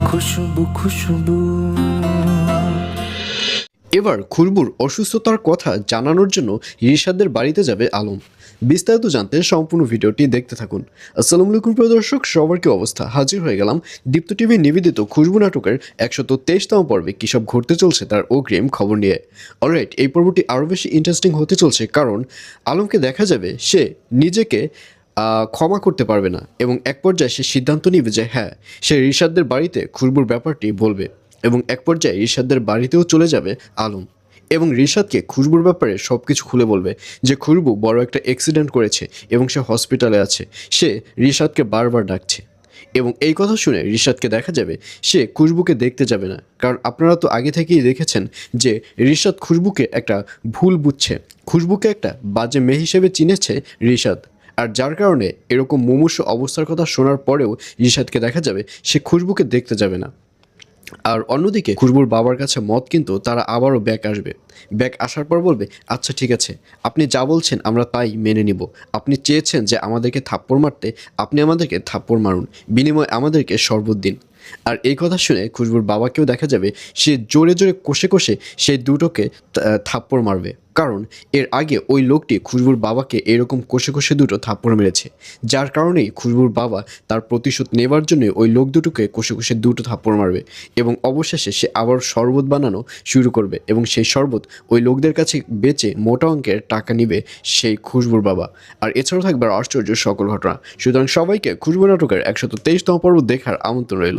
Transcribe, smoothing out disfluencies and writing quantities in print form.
খুশবু খুশবু। এবার খুরবুর অসুস্থতার কথা জানানোর জন্য রিশাদের বাড়িতে যাবে আলম। বিস্তারিত জানতে সম্পূর্ণ ভিডিওটি দেখতে থাকুন। আসসালামু আলাইকুম প্রিয় দর্শক, সবার কি অবস্থা? হাজির হয়ে গেলাম দীপ্ত টিভি নিবেদিত খুশবু নাটকের 123তম পর্বে কী সব ঘটতে চলছে তার অগ্রিম খবর নিয়ে। অলরাইট, এই পর্বটি আরও বেশি ইন্টারেস্টিং হতে চলছে, কারণ আলমকে দেখা যাবে সে নিজেকে ক্ষমা করতে পারবে না এবং এক পর্যায়ে সে সিদ্ধান্ত নিবে যে হ্যাঁ, সে রিশাদদের বাড়িতে খুশবুর ব্যাপারটি বলবে এবং এক পর্যায়ে রিশাদদের বাড়িতেও চলে যাবে আলম এবং রিশাদকে খুশবুর ব্যাপারে সব কিছু খুলে বলবে যে খুশবু বড় একটা অ্যাক্সিডেন্ট করেছে এবং সে হসপিটালে আছে। সে রিশাদকে বারবার ডাকছে এবং এই কথা শুনে রিশাদকে দেখা যাবে সে খুশবুকে দেখতে যাবে না, কারণ আপনারা তো আগে থেকেই দেখেছেন যে রিশাদ খুশবুকে একটা ভুল বুঝছে, খুশবুকে একটা বাজে মেয়ে হিসেবে চিনেছে রিশাদ। আর যার কারণে এরকম মুমূর্ষু অবস্থার কথা শোনার পরেও রিশাদকে দেখা যাবে সে খুশবুকে দেখতে যাবে না। আর অন্যদিকে খুশবুর বাবার কাছে মত কিন্তু তারা আবারও ব্যাক আসবে। ব্যাক আসার পর বলবে আচ্ছা ঠিক আছে, আপনি যা বলছেন আমরা তাই মেনে নিব। আপনি চেয়েছেন যে আমাদেরকে থাপ্পড় মারতে, আপনি আমাদেরকে থাপ্পড় মারুন, বিনিময়ে আমাদেরকে শরবত দিন। আর এই কথা শুনে খুশবুর বাবাকেও দেখা যাবে সে জোরে জোরে কষে কষে সেই দুটোকে থাপ্পড় মারবে, কারণ এর আগে ওই লোকটি খুশবুর বাবাকে এরকম কষে কষে দুটো থাপ্পড় মেরেছে। যার কারণেই খুশবুর বাবা তার প্রতিশোধ নেবার জন্য ওই লোক দুটোকে কষে কষে দুটো থাপ্পড় মারবে এবং অবশেষে সে আবার শরবত বানানো শুরু করবে এবং সেই শরবত ওই লোকদের কাছে বেচে মোটা অঙ্কের টাকা নিবে সেই খুশবুর বাবা। আর এছাড়াও থাকবে আশ্চর্য সকল ঘটনা। সুতরাং সবাইকে খুশবু নাটকের 123তম পর্ব দেখার আমন্ত্রণ রইল।